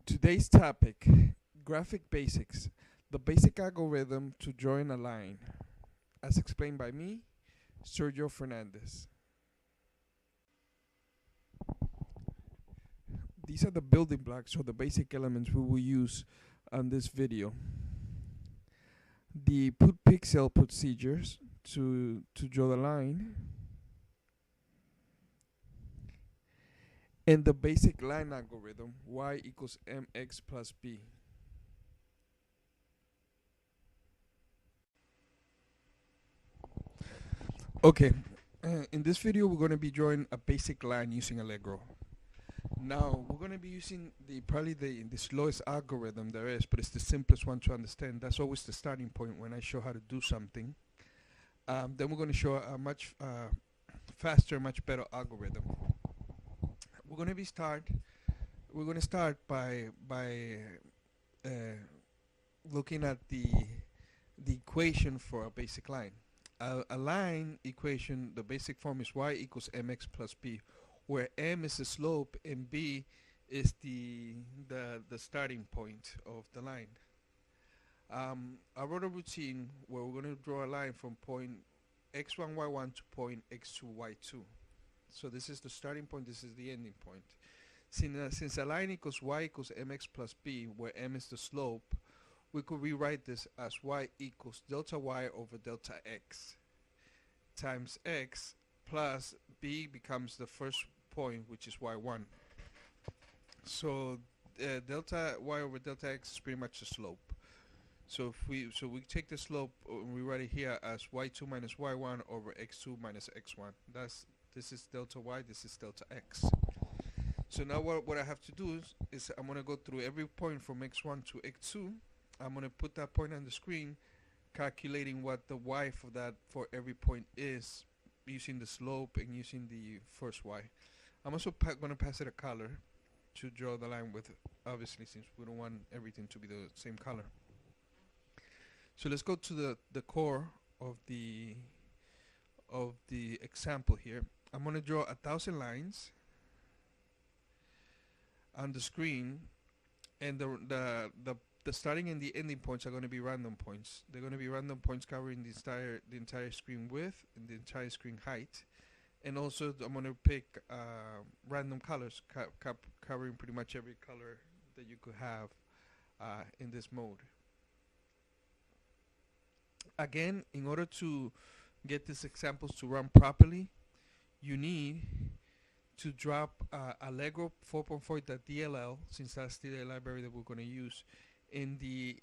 Today's topic, graphic basics, the basic algorithm to drawing a line, as explained by me, Sergio Fernandez. These are the building blocks or the basic elements we will use on this video. The put pixel procedures to draw the line, and the basic line algorithm, y equals mx plus b. Okay, in this video we're going to be drawing a basic line using Allegro. Now we're going to be using probably the slowest algorithm there is, but it's the simplest one to understand. That's always the starting point when I show how to do something. Then we're going to show a much faster, much better algorithm. We're going to start by looking at the equation for a basic line. A line equation, the basic form is y equals mx plus b, where m is the slope and b is the starting point of the line. I wrote a routine where we're going to draw a line from point x1 y1 to point x2 y2. So this is the starting point, this is the ending point. Since a line equals y equals mx plus b, where m is the slope, we could rewrite this as y equals delta y over delta x times x plus b becomes the first point, which is y1. So delta y over delta x is pretty much the slope. So if we take the slope and we write it here as y2 minus y1 over x2 minus x1. This is delta y, this is delta x. So now what I have to do is I'm going to go through every point from x1 to x2. I'm going to put that point on the screen, calculating what the y for every point is, using the slope and using the first y. I'm also going to pass it a color to draw the line with, obviously, since we don't want everything to be the same color. So let's go to the core of the example here. I'm going to draw 1,000 lines on the screen, and the starting and the ending points are going to be random points. They're going to be random points covering the entire screen width and the entire screen height. And also I'm going to pick random colors covering pretty much every color that you could have in this mode. Again, in order to get these examples to run properly, you need to drop Allegro 4.4.dll, since that's the library that we're going to use, in the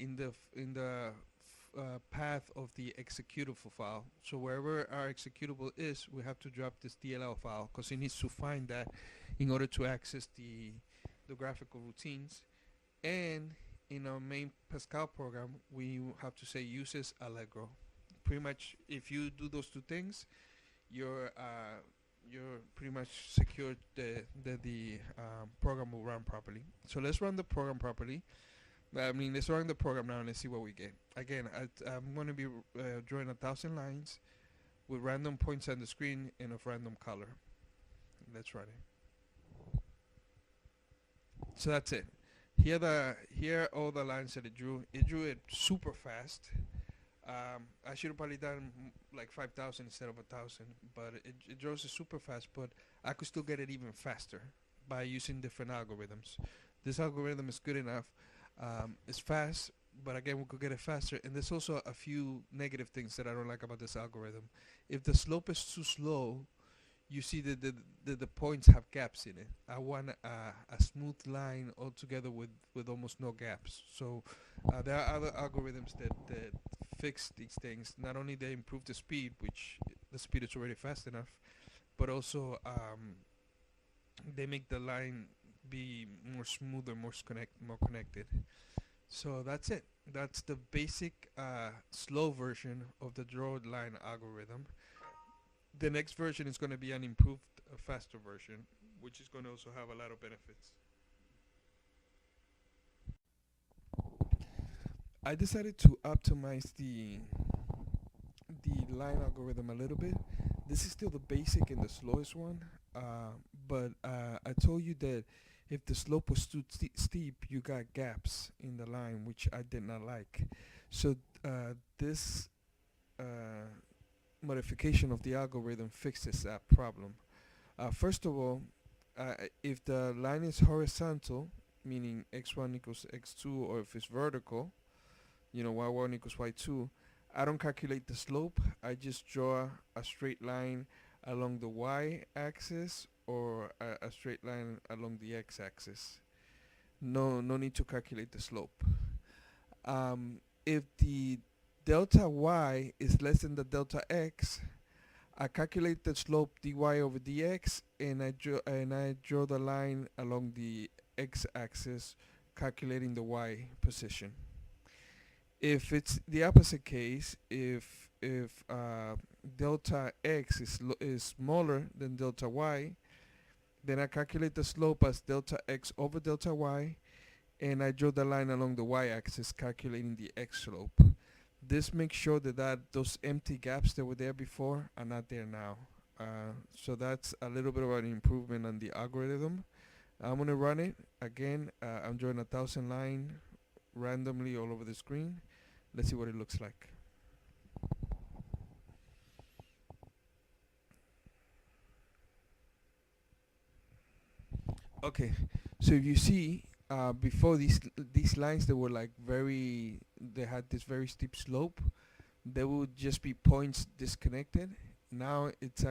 path of the executable file. So wherever our executable is, we have to drop this DLL file, because it needs to find that in order to access the graphical routines. And in our main Pascal program, we have to say uses Allegro. Pretty much, if you do those two things, you're pretty much secured the program will run properly. So let's run the program properly. Let's run the program now and let's see what we get. Again, I'm going to be drawing 1,000 lines with random points on the screen and of random color. Let's run it. So that's it. Here are all the lines that it drew. It drew it super fast. I should have probably done like 5,000 instead of 1,000, but it draws it super fast. But I could still get it even faster by using different algorithms. This algorithm is good enough. It's fast, but again, we could get it faster. And there's also a few negative things that I don't like about this algorithm. If the slope is too slow, you see that the points have gaps in it. I want a smooth line altogether with almost no gaps. So there are other algorithms that fix these things. Not only they improve the speed, which the speed is already fast enough, but also they make the line be more smoother, more connected. So that's it. That's the basic slow version of the draw line algorithm. The next version is going to be an improved, faster version, which is going to also have a lot of benefits. I decided to optimize the line algorithm a little bit. This is still the basic and the slowest one, but I told you that If the slope was too steep, you got gaps in the line, which I did not like. So this uh, modification of the algorithm fixes that problem. First of all, if the line is horizontal, meaning x1 equals x2, or if it's vertical, y1 equals y2, I don't calculate the slope. I just draw a straight line along the y-axis or a straight line along the x-axis. No need to calculate the slope. If the delta y is less than the delta x, I calculate the slope dy over dx, and I draw the line along the x-axis, calculating the y position. If it's the opposite case, if delta x is smaller than delta y, then I calculate the slope as delta x over delta y, and I draw the line along the y-axis, calculating the x slope. This makes sure that those empty gaps that were there before are not there now. So that's a little bit of an improvement on the algorithm. I'm gonna run it again. I'm drawing 1,000 line randomly all over the screen. Let's see what it looks like. Okay, so if you see, before these lines, they were like they had this very steep slope. There would just be points disconnected. Now it's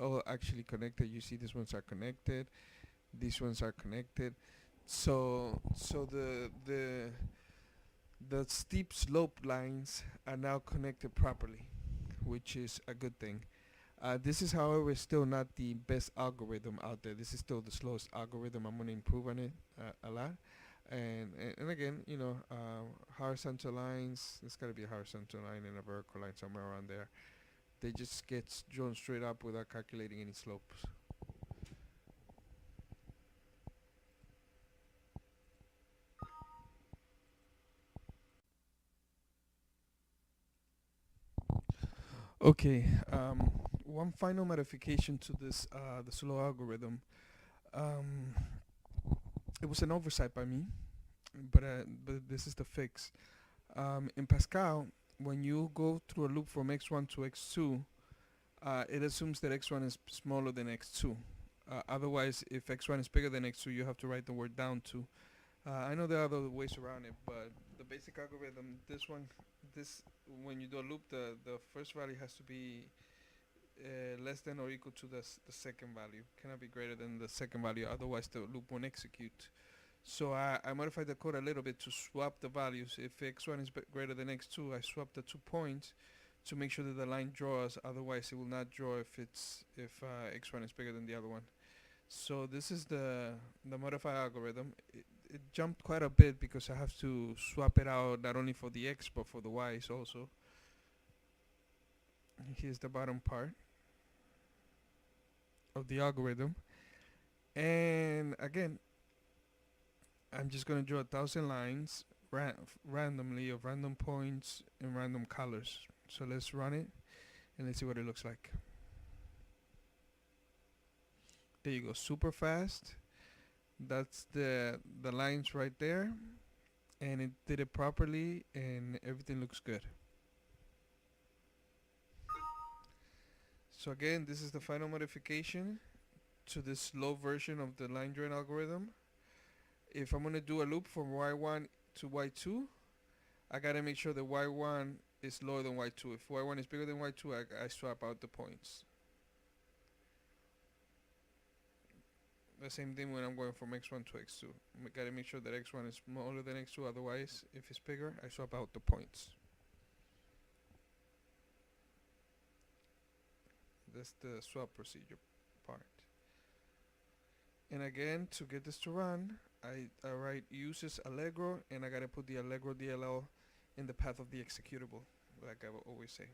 all actually connected. You see, these ones are connected, these ones are connected. So the steep slope lines are now connected properly, which is a good thing. This is, however, still not the best algorithm out there. This is still the slowest algorithm. I'm going to improve on it a lot. And again, horizontal lines, there's got to be a horizontal line and a vertical line somewhere around there. They just get drawn straight up without calculating any slopes. Okay, one final modification to this the slow algorithm. Um, it was an oversight by me, but this is the fix. In Pascal, when you go through a loop from x1 to x2, it assumes that x1 is smaller than x2. Otherwise, if x1 is bigger than x2, you have to write the word down to. I know there are other ways around it, but the basic algorithm, when you do a loop, the first value has to be less than or equal to the second value. Cannot be greater than the second value, otherwise the loop won't execute. So I modified the code a little bit to swap the values. If x1 is greater than x2, I swap the 2 points to make sure that the line draws. Otherwise, it will not draw if x1 is bigger than the other one. So this is the modified algorithm. It jumped quite a bit because I have to swap it out not only for the x but for the y's also. Here's the bottom part of the algorithm, and again, I'm just gonna draw 1,000 lines randomly of random points and random colors. So let's run it and let's see what it looks like. There you go, super fast. That's the lines right there, and it did it properly, and everything looks good. So again, this is the final modification to this slow version of the line drawing algorithm. If I'm gonna do a loop from y1 to y2, I gotta make sure that y1 is lower than y2. If y1 is bigger than y2, I swap out the points. The same thing when I'm going from x1 to x2. I gotta make sure that x1 is smaller than x2, otherwise, if it's bigger, I swap out the points. That's the swap procedure part. And again, to get this to run, I write uses Allegro, and I gotta put the Allegro DLL in the path of the executable, like I always say.